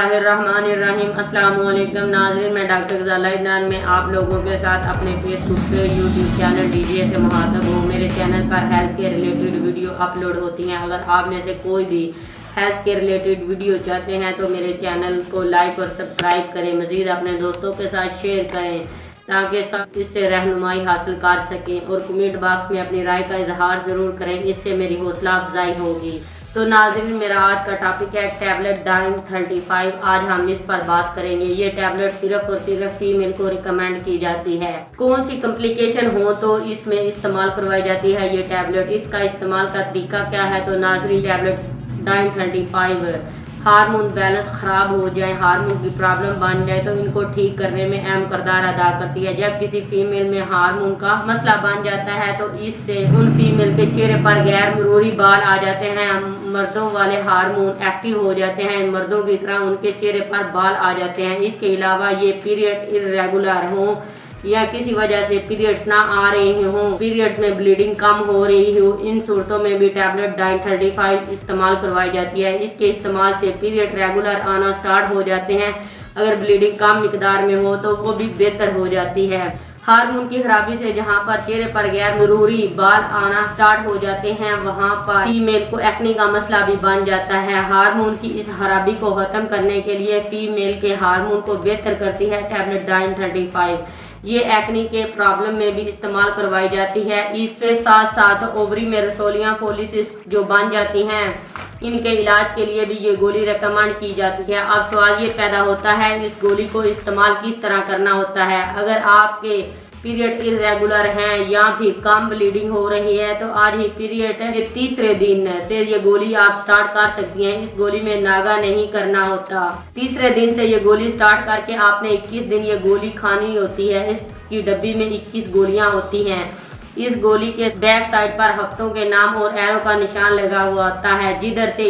बिस्मिल्लाहिर्रहमानिर्रहीम। अस्सलाम वालेकुम नाज़रीन, मैं डॉक्टर गज़ाला इदनान में आप लोगों के साथ अपने फेसबुक पे यूट्यूब चैनल डीजे से मुखातब हूँ। मेरे चैनल पर हेल्थ के रिलेटेड वीडियो अपलोड होती हैं। अगर आप में से कोई भी हेल्थ के रिलेटेड वीडियो चाहते हैं तो मेरे चैनल को लाइक और सब्सक्राइब करें। मज़ीद अपने दोस्तों के साथ शेयर करें ताकि सब इससे रहनुमाई हासिल कर सकें, और कमेंट बॉक्स में अपनी राय का इजहार ज़रूर करें, इससे मेरी हौसला अफजाई होगी। तो नाज़रीन, मेरा आज का टॉपिक है टैबलेट डाइन-35। आज हम इस पर बात करेंगे। ये टैबलेट सिर्फ और सिर्फ फीमेल को रिकमेंड की जाती है। कौन सी कॉम्प्लिकेशन हो तो इसमें इस्तेमाल करवाई जाती है ये टैबलेट, इसका इस्तेमाल का तरीका क्या है। तो नाज़रीन, टैबलेट डाइन-35 हार्मोन बैलेंस ख़राब हो जाए, हार्मोन की प्रॉब्लम बन जाए तो इनको ठीक करने में अहम किरदार अदा करती है। जब किसी फीमेल में हार्मोन का मसला बन जाता है तो इससे उन फीमेल के चेहरे पर गैर जरूरी बाल आ जाते हैं। मर्दों वाले हार्मोन एक्टिव हो जाते हैं, मर्दों की तरह उनके चेहरे पर बाल आ जाते हैं। इसके अलावा ये पीरियड इरेगुलर हो या किसी वजह से पीरियड ना आ रही हो, पीरियड में ब्लीडिंग कम हो रही हो, इन सूरतों में भी टैबलेट डाइन-35 इस्तेमाल करवाई जाती है। इसके इस्तेमाल से पीरियड रेगुलर आना स्टार्ट हो जाते हैं। अगर ब्लीडिंग कम मिकदार में हो तो वो भी बेहतर हो जाती है। हार्मोन की खराबी से जहाँ पर चेहरे पर गैर जरूरी बाल आना स्टार्ट हो जाते हैं, वहाँ पर फीमेल को एक्ने का मसला भी बन जाता है। हार्मोन की इस खराबी को खत्म करने के लिए फीमेल के हार्मोन को बेहतर करती है टैबलेट डाइन-35। ये एक्ने के प्रॉब्लम में भी इस्तेमाल करवाई जाती है। इससे साथ साथ ओवरी में रसोलियाँ पॉलिसिस्ट जो बन जाती हैं, इनके इलाज के लिए भी ये गोली रिकमेंड की जाती है। अब सवाल ये पैदा होता है, इस गोली को इस्तेमाल किस तरह करना होता है। अगर आपके पीरियड इरेगुलर हैं या फिर कम ब्लीडिंग हो रही है तो आज ही पीरियड के तीसरे दिन से ये गोली आप स्टार्ट कर सकती हैं। इस गोली में नागा नहीं करना होता। तीसरे दिन से ये गोली स्टार्ट करके आपने 21 दिन ये गोली खानी होती है। इसकी डब्बी में 21 गोलियां होती हैं। इस गोली के बैक साइड पर हफ्तों के नाम और एरो का निशान लगा हुआ होता है। जिधर से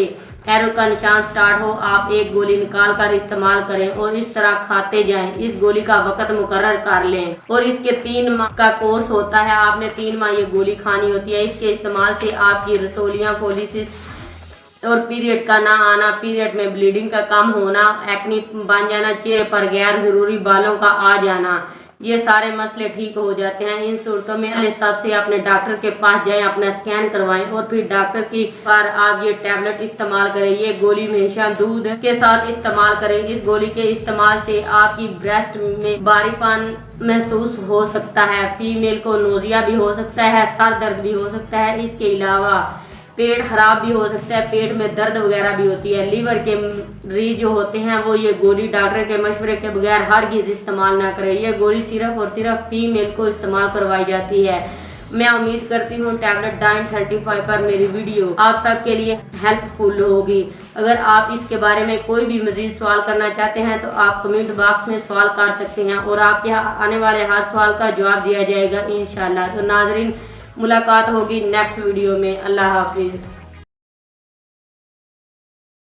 एरो का निशान स्टार्ट हो आप एक गोली निकाल कर इस्तेमाल करें और इस तरह खाते जाएं। इस गोली का वक्त मुकर्रर कर लें और इसके 3 माह का कोर्स होता है। आपने 3 माह ये गोली खानी होती है। इसके इस्तेमाल से आपकी रसोलियाँ पॉलिसिस और पीरियड का ना आना, पीरियड में ब्लीडिंग का कम होना, एक्ने बन जाना, चेहरे पर गैर जरूरी बालों का आ जाना, ये सारे मसले ठीक हो जाते हैं। इन सूरतों में हिसाब से अपने डॉक्टर के पास जाएं, अपना स्कैन करवाएं और फिर डॉक्टर की पर आप ये टैबलेट इस्तेमाल करें। ये गोली हमेशा दूध के साथ इस्तेमाल करें। इस गोली के इस्तेमाल से आपकी ब्रेस्ट में भारीपन महसूस हो सकता है, फीमेल को नोजिया भी हो सकता है, सर दर्द भी हो सकता है। इसके अलावा पेट खराब भी हो सकता है, पेट में दर्द वगैरह भी होती है। लीवर के मरीज जो होते हैं वो ये गोली डॉक्टर के मशवरे के बगैर हरगिज़ इस्तेमाल ना करें। ये गोली सिर्फ और सिर्फ फीमेल को इस्तेमाल करवाई जाती है। मैं उम्मीद करती हूँ टैबलेट डाइन-35 पर मेरी वीडियो आप सबके लिए हेल्पफुल होगी। अगर आप इसके बारे में कोई भी मजीद सवाल करना चाहते हैं तो आप कमेंट बॉक्स में सवाल कर सकते हैं और आपके आने वाले हर सवाल का जवाब दिया जाएगा इंशाल्लाह। तो नाजरीन, मुलाकात होगी नेक्स्ट वीडियो में। अल्लाह हाफिज़।